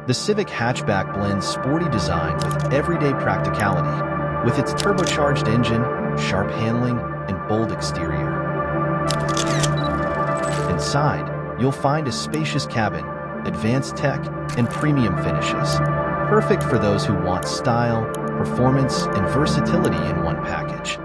The Civic hatchback blends sporty design with everyday practicality, with its turbocharged engine, sharp handling, and bold exterior. Inside, you'll find a spacious cabin, advanced tech, and premium finishes, perfect for those who want style, performance, and versatility in one package.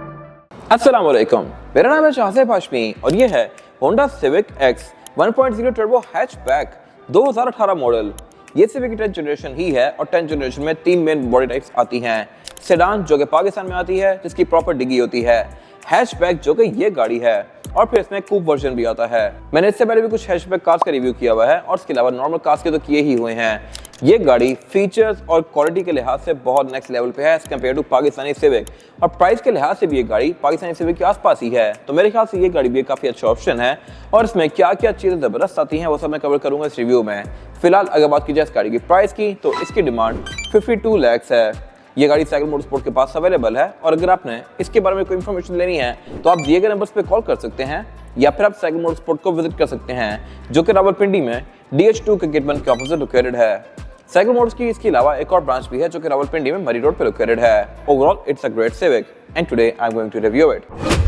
अस्सलाम वालेकुम, मेरा नाम है शाहज़ेब हाशमी और ये है Honda Civic X 1.0 turbo hatchback 2018 model. ये civic की 10th जनरेशन ही है और 10th जनरेशन में 3 मेन बॉडी टाइप्स आती हैं। सेडान जो कि पाकिस्तान में आती है, जिसकी प्रॉपर डिग्गी होती है, हैचबैक जो कि ये गाड़ी है, और फिर इसमें कूप वर्जन भी आता है। मैंने इससे पहले भी कुछ हैचबैक कार्स का रिव्यू किया हुआ है और इसके अलावा नॉर्मल कार्स के तो किए ही हुए हैं। ये गाड़ी फीचर्स और क्वालिटी के लिहाज से बहुत नेक्स्ट लेवल पे है as compared to Pakistani Civic, और प्राइस के लिहाज से भी ये गाड़ी पाकिस्तानी सिविक के आसपास ही है। तो मेरे ख्याल से ये गाड़ी भी काफ़ी अच्छा ऑप्शन है और इसमें क्या क्या चीज़ें ज़बरदस्त आती हैं वो सब मैं कवर करूँगा इस रिव्यू में। फिलहाल अगर बात की जाए इस गाड़ी की प्राइस की, तो इसकी डिमांड 52 लाख है। ये गाड़ी साइकिल मोटरस्पोर्ट के पास अवेलेबल है और अगर आपने इसके बारे में कोई इन्फॉर्मेशन लेनी है तो आप दिए गए नंबर्स पे कॉल कर सकते हैं या फिर आप साइकिल मोटरस्पोर्ट को विजिट कर सकते हैं, जो कि रावलपिंडी में DH2 के गेट 1 के ऑपोजिट लोकेटेड है। साइकिल मोटर्स की इसके अलावा एक और ब्रांच भी है जो कि रावलपिंडी में मरी रोड पे लोकेटेड है। Overall it's a great Civic and today I am going to review it.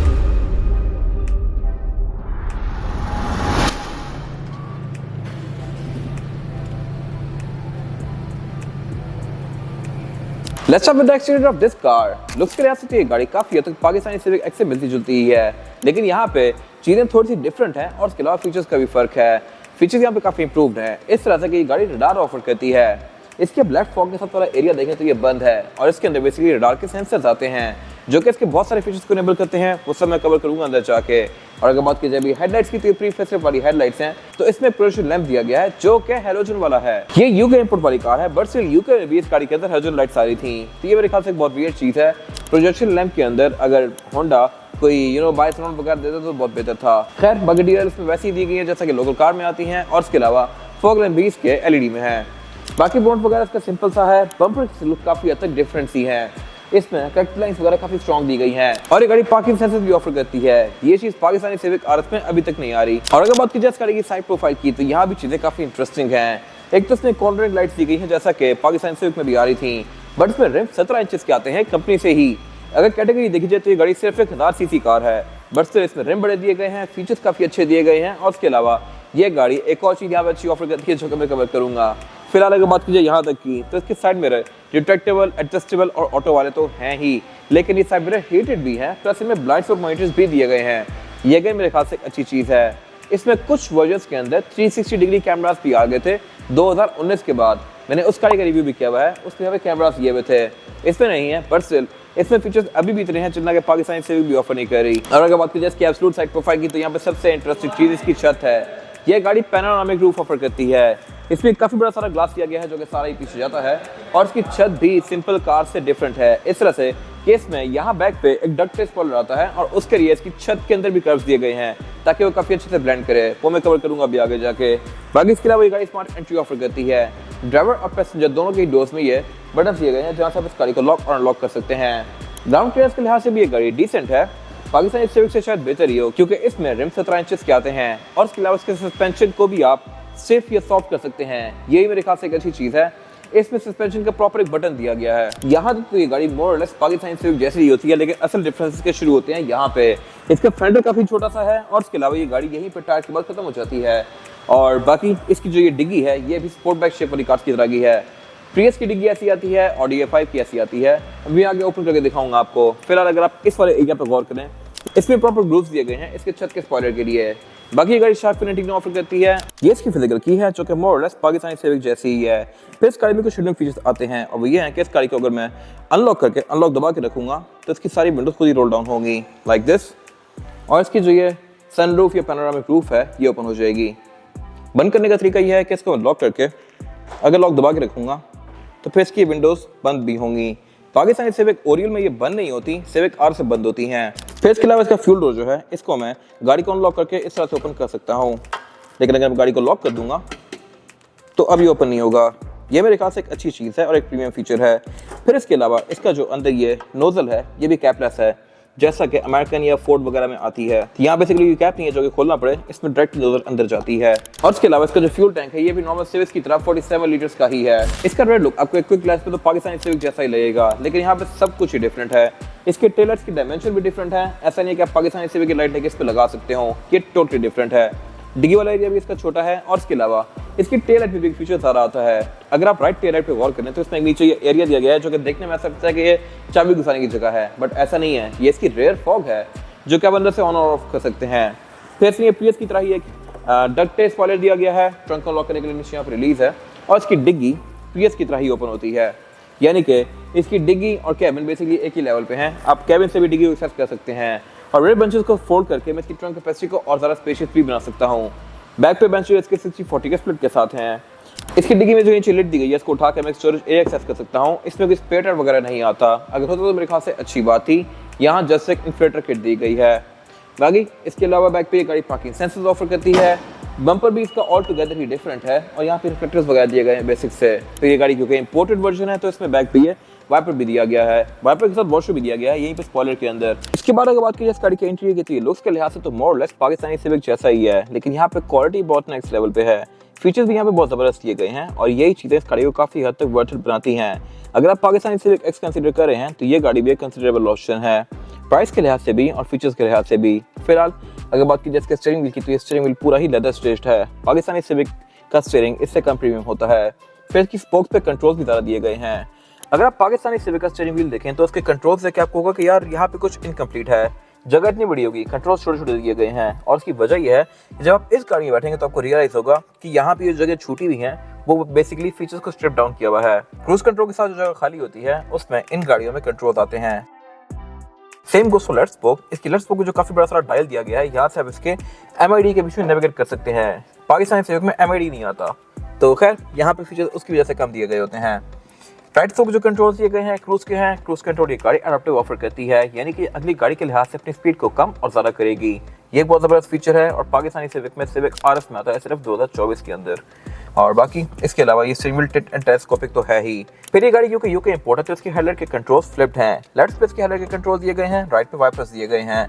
Let's start with the exterior of this car. Looks के लिहाज से ये गाड़ी काफी हद तक पाकिस्तानी सिविक एक्स से मिलती जुलती ही है, लेकिन यहाँ पे चीजें थोड़ी सी डिफरेंट हैं और इसके अलावा फीचर्स का भी फर्क है। फीचर्स यहाँ पे काफी इंप्रूव्ड हैं, इस तरह से कि ये गाड़ी रडार ऑफर करती है। इसके ब्लैक फॉग के साथ वाला एरिया देखें तो ये बंद है और इसके अंदर बेसिकली रडार के सेंसर्स आते हैं जो कि इसके बहुत सारे फीचर्स को इनेबल करते हैं, वो सब मैं कवर करूंगा अंदर जाके। और अगर बात की जाए भी हेडलाइट्स की, तो ये प्री फेसलिफ्ट वाली हेडलाइट्स हैं, तो इसमें प्रोजेक्शन लैंप दिया गया है जो कि हैलोजन वाला है। ये यूके इंपोर्ट वाली कार है, बट स्टिल यूके में भी इस गाड़ी के अंदर हैलोजन लाइट्स आ रही थी, तो ये मेरे ख्याल से एक बहुत वियर्ड चीज है। प्रोजेक्शन लैंप के अंदर अगर होंडा कोई बाइस राउंड वगैरह देता तो बहुत बेहतर था। खैर बगैर डिटेल इसमें वैसी दी गई है जैसा कि लोकल कार में आती हैं, और इसके अलावा फॉग लैंप भी इसके LED में है। बाकी बोनट वगैरह इसका सिंपल सा है, बम्पर की लुक काफी हद तक डिफरेंट सी है, इसमें कट लाइंस वगैरह काफी स्ट्रॉन्ग दी गई हैं और ये गाड़ी पार्किंग सेंसर्स भी ऑफर करती है। ये चीज पाकिस्तानी सिविक आरएस में अभी तक नहीं आ रही। और अगर बात की जाए इस गाड़ी की साइड प्रोफाइल की, तो यहाँ भी चीजें काफी इंटरेस्टिंग हैं। एक तो इसमें कॉर्नरिंग लाइट्स दी गई हैं जैसा कि पाकिस्तानी सिविक में भी आ रही थी, बट इसमें रिम 17 इंचेस के आते हैं कंपनी से ही। अगर कैटेगरी देखी जाए तो ये गाड़ी सिर्फ 1000 सीसी कार है, बट स्टिल इसमें रिम बड़े दिए गए हैं, फीचर्स काफी अच्छे दिए गए हैं, और इसके अलावा ये गाड़ी एक और चीज यहाँ पे अच्छी ऑफर करती है जो कि मैं कवर करूंगा। फिलहाल अगर बात की जाए यहाँ तक की, तो इसके साइड मिरर रिट्रैक्टेबल, एडजस्टेबल और ऑटो वाले तो हैं ही, लेकिन ये साइड मिरर हीटेड भी है, प्लस इनमें ब्लाइंड स्पॉट मॉनिटर्स भी दिए गए हैं। ये गए मेरे ख्याल से एक अच्छी चीज़ है। इसमें कुछ वर्जन्स के अंदर 360 डिग्री कैमरास भी आ गए थे 2019 के बाद। मैंने उस गाड़ी का रिव्यू भी किया हुआ है, उसमें यहाँ पे कैमरास ये हुए थे, इसमें नहीं है, बट स्टिल इसमें फीचर्स अभी भी इतने हैं जितना कि पाकिस्तानी सिविक भी ऑफर नहीं कर रही। और अगर बात की जाए इसकी एब्सोल्यूट साइड प्रोफाइल की, तो यहाँ पे सबसे इंटरेस्टिंग चीज़ इसकी छत है। यह गाड़ी पैनोरामिक रूफ ऑफर करती है, इसमें काफी बड़ा सारा ग्लास दिया गया है जो कि सारा ही पीछे जाता है, और इसकी छत भी सिंपल कार से डिफरेंट है इस तरह से कि इसमें यहाँ बैक पे एक डक्ट स्पॉइलर आता है और उसके लिए इसकी छत के अंदर भी कर्व्स दिए गए हैं ताकि वो काफी अच्छे से ब्लेंड करे, वो मैं कवर करूंगा अभी आगे जाके। बाकी इसके अलावा ये गाड़ी स्मार्ट एंट्री ऑफर करती है। ड्राइवर और पैसेंजर दोनों के डोर्स में ये बटन दिए गए हैं जहाँ से आप इस गाड़ी को लॉक और अनलॉक कर सकते हैं। ग्राउंड क्लियरेंस के लिहाज से भी ये गाड़ी डिसेंट है, पाकिस्तानी सिविक से शायद बेहतर ही हो, क्योंकि इसमें रिम 17 इंचेस के आते हैं और इसके अलावा इसके सस्पेंशन को भी आप सेफ या सॉफ्ट कर सकते हैं। यही मेरे ख्याल से एक अच्छी चीज़ है। इसमें सस्पेंशन का प्रॉपर एक बटन दिया गया है। यहाँ तक तो ये गाड़ी मोर और लेस पाकिस्तानी सिविक जैसी ही होती है, लेकिन असल डिफरेंसेस के शुरू होते हैं यहाँ पे। इसका फेंडर काफ़ी छोटा सा है और इसके अलावा ये गाड़ी यहीं पर टायर के बाद खत्म हो जाती है। और बाकी इसकी जो ये डिग्गी है, ये भी स्पोर्ट बाइक शेप वाली कार की तरह की है। प्रियस की डिग्गी ऐसी आती है, ऑडी A5 की ऐसी आती है। अभी आगे ओपन करके दिखाऊंगा आपको। फिलहाल अगर आप इस वाले एरिया पर गौर करें, इसमें प्रॉपर ग्रूव्स दिए गए हैं इसके छत के स्पॉइलर के लिए। बाकी ये गाड़ी शार्प फिनिशिंग ऑफर करती है। ये इसकी फिजिकल की है जो कि मोर और लेस पाकिस्तानी सिविक जैसी ही है। फिर इस गाड़ी में कुछ हिडन फीचर्स आते हैं और वो ये है कि इस गाड़ी को अगर मैं अनलॉक दबा के रखूंगा तो इसकी सारी विंडोज खुद ही रोल डाउन होंगी लाइक दिस, और इसकी जो ये सनरूफ या पैनोरामिक रूफ है ये ओपन हो जाएगी। बंद करने का तरीका यह है कि इसको लॉक करके अगर लॉक दबा के रखूंगा तो फिर इसकी विंडोज बंद भी होंगी। पाकिस्तानी सिविक ओरियल में ये बंद नहीं होती, सिविक आर से बंद होती हैं। फिर इसके अलावा इसका फ्यूल डोर जो है, इसको मैं गाड़ी को अनलॉक करके इस तरह से ओपन कर सकता हूँ, लेकिन अगर मैं गाड़ी को लॉक कर दूंगा तो अभी ओपन नहीं होगा। ये मेरे ख्याल से एक अच्छी चीज़ है और एक प्रीमियम फीचर है। फिर इसके अलावा इसका जो अंदर ये नोजल है ये भी कैपलेस है, जैसा कि अमेरिकन या फोर्ड वगैरह में आती है। यहाँ बेसिकली कैप नहीं है जो कि खोलना पड़े, इसमें डायरेक्ट अंदर जाती है। और इसके अलावा इसका जो फ्यूल टैंक है ये भी नॉर्मल सिविक की तरह 47 लीटर्स का ही है। इसका रेड लुक आपको एक क्विक ग्लास पे तो पाकिस्तानी सिविक जैसा ही लगेगा, लेकिन यहाँ पे सब कुछ ही डिफरेंट है। इसके टेलर्स की डायमेंशन भी डिफरेंट है। ऐसा नहीं है कि आप पाकिस्तानी सिविक की लाइट लेके इस पे लगा सकते हो, ये टोटली डिफरेंट है। डिग्गी वाला एरिया भी इसका छोटा है और इसके अलावा इसकी टेल लाइट में भी फीचर सारा आता है। अगर आप राइट टेल लाइट पे गौर करें तो इसमें नीचे ये एरिया दिया गया है जो कि देखने में ऐसा लगता है कि ये चाबी घुसाने की जगह है, बट ऐसा नहीं है। ये इसकी रेयर फॉग है जो कि आप अंदर से ऑन और ऑफ कर सकते हैं। फिर इसमें प्रियस की तरह ही एक डक्ट स्पॉइलर दिया गया है, ट्रंक को लॉक करने के लिए नीचे यहाँ पर रिलीज है। और इसकी डिग्गी प्रियस की तरह ही ओपन होती है, यानी कि इसकी डिग्गी और कैबिन बेसिकली एक ही लेवल पे हैं। आप कैबिन से भी डिग्गी को एक्सेस कर सकते हैं। और रेयर बेंचेस को फोल्ड करके मैं इसकी ट्रंक कैपेसिटी को और ज़्यादा स्पेशियस भी बना सकता हूँ। बैक पे बेंच इसके 60-40 के स्प्लिट के साथ हैं। इसकी डिग्गी में जो नीचे लिड दी गई है इसको उठा के मैं स्टोरेज एरिया एक्सेस कर सकता हूँ। इसमें कोई स्पेयर टायर वगैरह नहीं आता, अगर होता तो मेरे ख्याल से अच्छी बात थी। यहाँ जस्ट एक इन्फ्लेटर किट दी गई है। बाकी इसके अलावा बैक पे ये गाड़ी पार्किंग सेंसर्स ऑफर करती है। बम्पर भी इसका ऑल टुगेदर ही डिफरेंट है और यहाँ पे रिफ्लेक्टर्स वगैरह दिए गए हैं बेसिक से। तो ये गाड़ी क्योंकि इंपोर्टेड वर्जन है तो इसमें बैक पे ये वाइपर भी दिया गया है, वाइपर के साथ वॉशर भी दिया गया है यहीं पे स्पॉइलर के अंदर। इसके बाद अगर बात की इस गाड़ी के इंटीरियर की लुक्स के लिहाज से तो मोर लेस पाकिस्तानी सिविक जैसा ही है, लेकिन यहाँ पे क्वालिटी बहुत नेक्स्ट लेवल पे है। फीचर्स भी यहाँ पे बहुत जबरदस्त दिए गए हैं और यही चीजें इस गाड़ी को काफी हद तक वर्थ बनाती हैं। अगर आप पाकिस्तानी सिविक एक्स कंसीडर कर रहे हैं तो ये गाड़ी भी एक कंसिडरेबल ऑप्शन है, प्राइस के लिहाज से भी और फीचर्स के लिहाज से भी। फिलहाल अगर बात की जाए इसके स्टीयरिंग व्हील की तो ये स्टीयरिंग व्हील पूरा ही लेदर स्ट्रेच्ड है। पाकिस्तानी सिविक का स्टीयरिंग इससे कम प्रीमियम होता है। फिर इसकी स्पोक्स पे कंट्रोल्स भी ज़्यादा दिए गए हैं। अगर आप पाकिस्तानी सिविक का स्टीयरिंग व्हील देखें तो उसके कंट्रोल्स से क्या आपको होगा कि यार यहाँ पे कुछ इनकम्प्लीट है, जगह इतनी बड़ी होगी, कंट्रोल छोटे छोटे दिए गए हैं। और उसकी वजह यह है कि जब आप इस गाड़ी में बैठेंगे तो आपको रियलाइज होगा कि यहाँ पे जो जगह छूटी हुई है वो बेसिकली फीचर्स को स्ट्रिप डाउन किया हुआ है। क्रूज कंट्रोल के साथ जो जगह खाली होती है उसमें इन गाड़ियों में कंट्रोल आते हैं। Same goes for let's spoke. इसकी लेट्स स्पोक को जो काफी बड़ा सारा डायल दिया गया है, यहाँ से आप इसके MID के बीच में नेविगेट कर सकते हैं। पाकिस्तानी सिविक में MID नहीं आता, तो खैर यहाँ पे फीचर्स उसकी वजह से कम दिए गए होते हैं। राइट स्पोक जो कंट्रोल्स दिए गए हैं क्रूज के हैं। क्रूज कंट्रोल ये गाड़ी एडाप्टिव ऑफर करती है, यानी कि अगली गाड़ी के लिहाज से अपनी स्पीड को कम और ज्यादा करेगी। ये एक बहुत जबरदस्त फीचर है और पाकिस्तानी सिविक में सिविक RS में आता है सिर्फ 2024 के अंदर। और बाकी इसके अलावा ये steering wheel tilt and telescopic तो है ही। फिर ये गाड़ी क्योंकि यूके इंपोर्ट है तो इसके हेडलाइट के कंट्रोल्स फ्लिप्ड हैं। लेफ्ट पे इसके हेडलाइट के कंट्रोल दिए गए हैं, राइट पे वाइपर्स दिए गए हैं।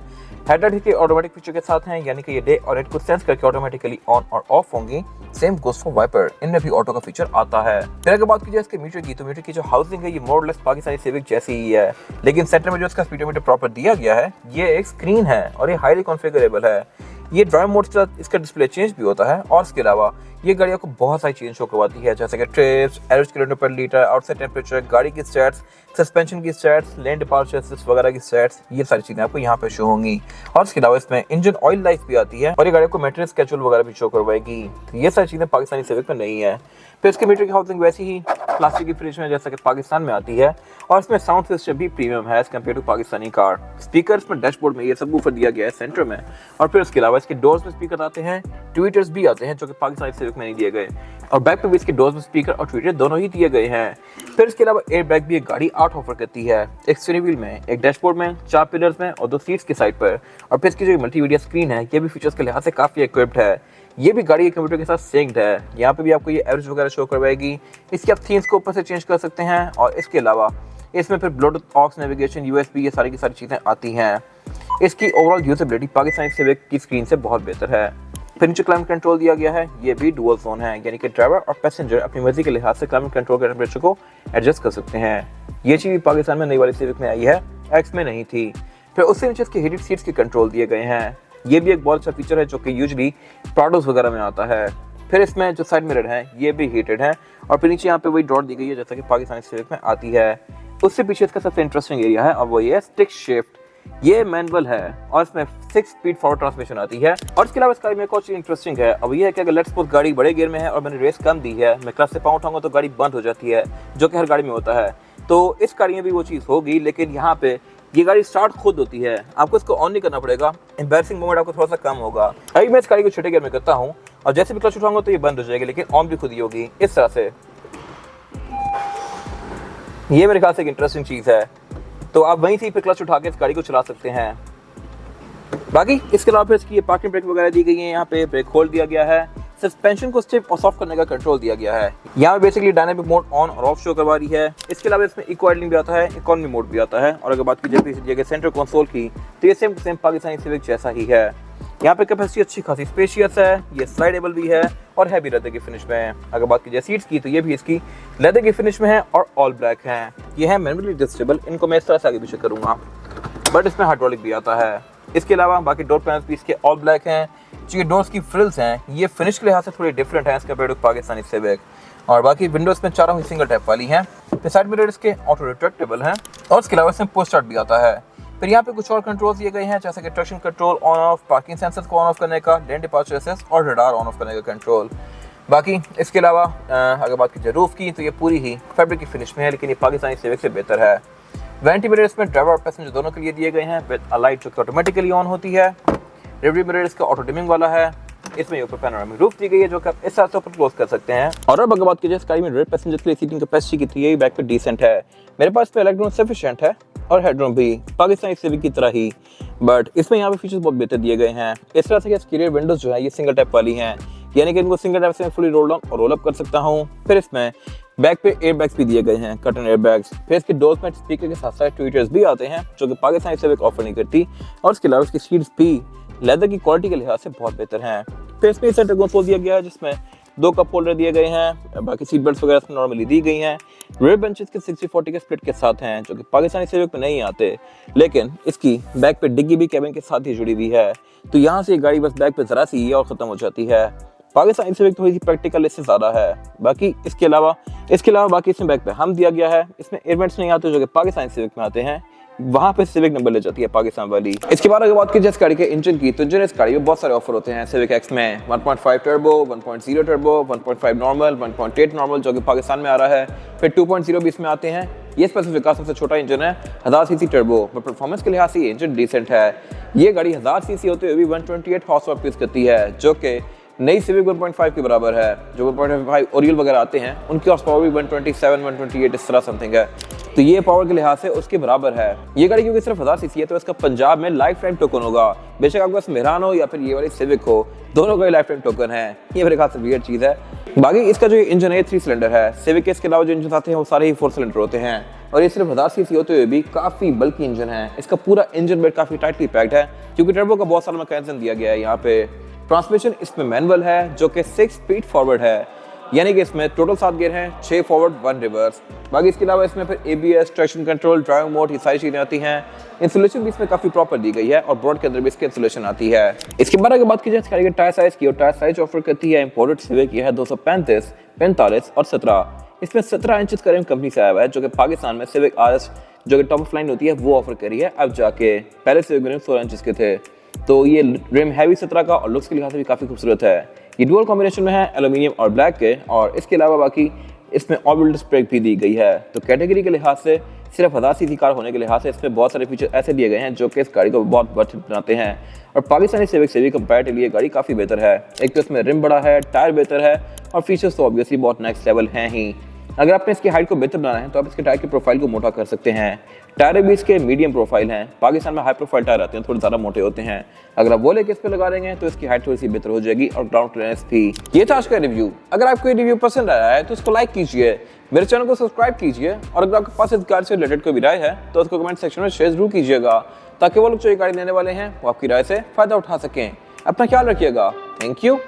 हेडलाइट के ऑटोमेटिक फीचर के साथ हैं, यानी कि ये डे और नाइट को सेंस करके ऑटोमेटिकली ऑन और ऑफ होंगी। सेम गोस फॉर वाइपर, इनमें भी ऑटो का फीचर आता है। फिर अगर बात की जाए इसके मीटर की तो मीटर की जो हाउसिंग है ये मोर और लेस पाकिस्तानी सिविक जैसी ही है, लेकिन सेंटर में जो इसका स्पीडोमीटर प्रॉपर दिया गया है ये एक स्क्रीन है और ये हाईली कॉन्फ़िगरेबल है। ये ड्राइव मोड से इसका डिस्प्ले चेंज भी होता है और इसके अलावा ये गाड़ियों को बहुत सारी चीज़ें शो करवाती है, जैसे कि ट्रिप्स, एवरेज किलोमीटर पर लीटर, आउटसाइड टेम्परेचर, गाड़ी की स्टैट्स, सस्पेंशन की स्टैट्स, लेन डिपार्चर असिस्ट वगैरह की स्टैट्स, ये सारी चीज़ें आपको यहाँ पे शो होंगी। और इसके अलावा इसमें इंजन ऑयल लाइफ भी आती है और ये गाड़ी को मेंटेनेंस स्केड्यूल वगैरह भी शो करवाएगी। तो ये सारी चीज़ें पाकिस्तानी सिविक में नहीं है। फिर इसके मीटर की हाउसिंग वैसी ही प्लास्टिक की फिनिश में जैसा कि पाकिस्तान में आती है और इसमें साउंड सिस्टम भी प्रीमियम है as compared to Pakistani car. Speakers में डैशबोर्ड में ये सबवूफर दिया गया है सेंटर में। और फिर इसके अलावा इसके डोर्स में स्पीकर आते हैं, ट्वीटर्स भी आते हैं जो कि पाकिस्तानी सिविक में नहीं दिए गए। और बैक पे भी इसके डोर्स में स्पीकर और ट्वीटर दोनों ही दिए गए हैं। फिर इसके अलावा एयर बैग भी एक गाड़ी 8 ऑफर करती है, एक स्टीयरिंग व्हील में, एक डैशबोर्ड में, 4 पिलर्स में और 2 सीट्स की साइड पर। और फिर इसकी जो मल्टीमीडिया स्क्रीन है ये भी फीचर्स के लिहाज से काफ़ी इक्विप्ड है। ये भी गाड़ी के कंप्यूटर के साथ सिंक्ड है। यहाँ पे भी आपको ये एवरेज वगैरह शो करवाएगी। इसकी आप थीम्स को ऊपर से चेंज कर सकते हैं और इसके अलावा इसमें फिर ब्लूटूथ, ऑक्स, नेविगेशन, USB ये सारी की सारी चीज़ें आती हैं। इसकी ओवरऑल यूजेबिलिटी पाकिस्तानी सिविक की स्क्रीन से बहुत बेहतर है। फिर नीचे क्लाइमेट कंट्रोल दिया गया है, ये भी डुअल जोन है, यानी कि ड्राइवर और पैसेंजर अपनी मर्जी के लिहाज से क्लाइमेट कंट्रोल के टेम्परेचर को एडजस्ट कर सकते हैं। ये चीज़ भी पाकिस्तान में नई वाली सिविक में आई है, एक्स में नहीं थी। फिर उससे नीचे इसकी हीटेड सीट्स के कंट्रोल दिए गए हैं। ये भी एक बहुत अच्छा फीचर है जो कि यूजुअली प्राडोस वगैरह में आता है। फिर इसमें जो साइड मिरर है ये भी हीटेड है और फिर नीचे यहाँ पे वही डॉट दी गई है जैसा कि पाकिस्तानी सिविक में आती है। उससे पीछे इसका सबसे इंटरेस्टिंग एरिया है और वो ये स्टिक शिफ्ट। ये मैनुअल है और इसमें 6 स्पीड फॉरवर्ड ट्रांसमिशन आती है। और इसके अलावा इस गाड़ी में एक और चीज इंटरेस्टिंग है, अब ये है कि अगर लेट्स सपोज गाड़ी बड़े गियर में है और मैंने रेस कम दी है, मैं क्लच से पाँव उठाऊंगा तो गाड़ी बंद हो जाती है, जो कि हर गाड़ी में होता है। तो इस गाड़ी में भी वो चीज़ होगी, लेकिन यहाँ पे ये गाड़ी स्टार्ट खुद होती है, आपको इसको ऑन नहीं करना पड़ेगा। एम्बैरेसिंग मोमेंट आपको थोड़ा सा कम होगा। अभी मैं इस गाड़ी को छोटे गियर में करता हूँ और जैसे भी क्लच उठाऊंगा तो ये बंद हो जाएगी, लेकिन ऑन भी खुद ही होगी इस तरह से। ये मेरे ख्याल से एक इंटरेस्टिंग चीज़ है, तो आप वहीं से फिर क्लच उठा के इस गाड़ी को चला सकते हैं। बाकी इसके अलावा फिर इसकी ये पार्किंग ब्रेक वगैरह दी गई है, यहाँ पे ब्रेक होल्ड दिया गया है, सस्पेंशन को स्टिफ और सॉफ्ट करने का कंट्रोल दिया गया है। यहाँ पे बेसिकली डायनामिक मोड ऑन और ऑफ शो करवा रही है। इसके अलावा इसमें इको आइडलिंग भी आता है, इकोनॉमी मोड भी आता है। और अगर बात की जाए पीछे दिए गए सेंटर कंसोल की तो ये सेम पाकिस्तानी सिविक जैसा ही है। यहाँ पे कैपेसिटी अच्छी खासी स्पेशियस है, ये स्लाइडेबल भी है और है भी लेदर की फिनिश में। अगर बात की जाए सीट्स की तो ये भी इसकी लेदर की फिनिश में है और ऑल ब्लैक है। ये है मैनुअली एडजस्टेबल, इनको मैं इस तरह से आगे पीछे करूँगा, बट इसमें हाइड्रोलिक भी आता है। इसके अलावा बाकी डोर पैनल्स भी इसके ऑल ब्लैक हैं। जो ये डोर्स की फ्रिल्स हैं ये फिनिश के लिहाज से थोड़ी डिफरेंट है as compared to Pakistani Civic. और बाकी विंडोज में चारों ही सिंगल टैप वाली हैं। फिर साइड मिरर इसके ऑटो रिट्रैक्टेबल हैं और इसके अलावा इसमें पुश स्टार्ट भी आता है। फिर यहाँ पे कुछ और कंट्रोल्स दिए गए हैं, जैसे कि traction control on off, parking sensors को ऑन ऑफ करने का, लेन डिपार्चर असिस्ट और रडार ऑन ऑफ करने का कंट्रोल। बाकी इसके अलावा अगर बात की जाए रूफ की तो ये पूरी ही फैब्रिक की फिनिश में है, लेकिन ये पाकिस्तानी सिविक से बेहतर है। वेंटी मिरर इसमें ड्राइवर और पैसेंजर दोनों के लिए दिए गए हैं, विद अ लाइट जो कि ऑटोमेटिकली ऑन होती है। रियर मिरर इसका ऑटो डिमिंग वाला है। इसमें ऊपर पैनोरामिक रूफ दी गई है जो कि आप इस तरह से ऊपर क्लोज कर सकते हैं। और अब अगर बात की जाए स्काई में रेयर पैसेंजर के लिए सीटिंग कैपेसिटी की तो यही बैक पे डिसेंट है। मेरे पास पे लेग रूम सफिशिएंट है और हेडरूम भी पाकिस्तानी सिविक की तरह ही, बट इसमें यहाँ पे फीचर्स बहुत बेहतर दिए गए हैं। इस तरह से कि एक्सटीरियर विंडोज जो है ये सिंगल टैप वाली हैं, यानी कि इनको सिंगल टैप से फुली रोल डाउन और रोल अप कर सकता हूँ। फिर इसमें बैक पे एयर बैग्स भी दिए गए हैं, कर्टन एयर बैग्स। फिर इसके डोर्स में स्पीकर के साथ साथ ट्विटर्स भी आते हैं जो कि पाकिस्तानी सिविक ऑफर नहीं करती। और इसके अलावा इसकी सीट्स भी लेदर की क्वालिटी के लिहाज से बहुत बेहतर हैं। फिर इसमें सेंटर कंसोल दिया गया है जिसमें 2 कप होल्डर दिए गए हैं। बाकी सीट बेल्ट वगैरह इसमें नॉर्मली दी गई हैं। रेयर बेंचेस के 60-40 के स्प्लिट के साथ हैं जो कि पाकिस्तानी सिविक में नहीं आते, लेकिन इसकी बैक पे डिग्गी भी कैबिन के साथ ही जुड़ी हुई है। तो यहाँ से गाड़ी बस बैक पे जरा सी और खत्म हो जाती है। पाकिस्तानी सिविक थोड़ी सी प्रैक्टिकल इससे ज़्यादा है। बाकी इसके अलावा बाकी इसमें बैक पे हम दिया गया है। इसमें एयरवेंट्स नहीं आते जो कि पाकिस्तानी सिविक में आते हैं, वहाँ पे सिविक नंबर ले जाती है पाकिस्तान वाली। इसके बाद अगर बात की जाए इस गाड़ी के इंजन की तो इंजन इस गाड़ी में बहुत सारे ऑफर होते हैं। सिविक एक्स में 1.5 टर्बो, 1.0 टर्बो, 1.5 नॉर्मल, 1.8 नॉर्मल जो कि पाकिस्तान में आ रहा है। फिर 2.0 भी इसमें आते हैं। ये स्पेसिफिक का सबसे छोटा इंजन है, 1000 सीसी टर्बो, बट परफॉर्मेंस के लिहाज से ये इंजन डिसेंट है। ये गाड़ी 1000 सीसी होते हुए भी 128 हॉर्स पावर प्रोड्यूस करती है, जो कि नई सिविक 1.5 के बराबर है। जो 1.5 ओरियल वगैरह आते हैं उनकी हॉर्स पावर भी 127, 128 इस तरह समथिंग है। तो ये पावर के लिहाज से उसके बराबर है। ये गाड़ी क्योंकि सिर्फ 1000 सीसी है तो इसका पंजाब में लाइफ टाइम टोकन होगा। बेशक आपके पास मेहरान हो या फिर ये वाली सिविक हो, दोनों का लाइफ टाइम टोकन है। ये मेरे ख्याल से वियर्ड चीज़ है। बाकी इसका जो इंजन है 3 सिलेंडर है। सिविक के इसके अलावा जो इंजन आते हैं वो सारे ही 4 सिलेंडर होते हैं और ये सिर्फ 1000 सीसी होते हुए भी काफ़ी बल्कि इंजन है। इसका पूरा इंजन बेड काफ़ी टाइटली पैक्ड है क्योंकि टर्बो का बहुत सारा मैकेनिज्म दिया गया है। यहाँ पे ट्रांसमिशन इसमें मैनुअल है जो कि 6 स्पीड फॉरवर्ड है, यानी कि इसमें टोटल 7 गियर हैं, 6 फॉरवर्ड 1 रिवर्स। बाकी इसके अलावा इसमें फिर ABS, traction control, drive mode, ये सारी चीज़ें आती हैं। इंसुलेशन भी इसमें काफ़ी प्रॉपर दी गई है और ब्रॉड के अंदर भी इसकी इंसुलेशन आती है। इसके बाद अगर बात की जाए गाड़ी के टायर साइज की, और टायर साइज ऑफर करती है इंपोर्टेड सिविक, यह है 235, 45 और 17। इसमें 17 इंच का रिम कंपनी से आया हुआ है जो कि पाकिस्तान में सिविक RS जो कि टॉप ऑफ लाइन होती है वो ऑफर करी है अब जाके। पहले सिविक रिम 16 इंच के थे, तो ये रिम हैवी 17 का और लुक्स के लिहाज से भी काफ़ी खूबसूरत है। ये डुअल कॉम्बिनेशन में है एल्यूमिनियम और ब्लैक के, और इसके अलावा बाकी इसमें ऑल व्हील डिस्क ब्रेक भी दी गई है। तो कैटेगरी के लिहाज से सिर्फ 1000 सीसी कार होने के लिहाज से इसमें बहुत सारे फीचर ऐसे दिए गए हैं जो कि इस गाड़ी को बहुत वर्थ बनाते हैं। और पाकिस्तानी सिविक से भी कंपैरेटिवली ये गाड़ी काफ़ी बेहतर है। एक तो इसमें रिम बड़ा है, टायर बेहतर है और फीचर्स तो ऑब्वियसली बहुत नेक्स्ट लेवल हैं ही। अगर आपने इसकी हाइट को बेहतर बनाना है तो आप इसके टायर की प्रोफाइल को मोटा कर सकते हैं। टायर भी इसके मीडियम प्रोफाइल हैं। पाकिस्तान में हाई प्रोफाइल टायर आते हैं, थोड़े ज़्यादा मोटे होते हैं। अगर आप वो लेके इस पर लगा देंगे तो इसकी हाइट थोड़ी सी बेहतर हो जाएगी और ग्राउंड क्लियरेंस भी। ये था आज का रिव्यू। अगर आपको ये रिव्यू पसंद आया है तो इसको लाइक कीजिए, मेरे चैनल को सब्सक्राइब कीजिए, और अगर आपके पास इस गाड़ी से रिलेटेड कोई भी राय है तो उसको कमेंट सेक्शन में शेयर जरूर कीजिएगा, ताकि वो लोग जो ये गाड़ी लेने वाले हैं वो आपकी राय से फ़ायदा उठा सकें। अपना ख्याल रखिएगा। Thank you.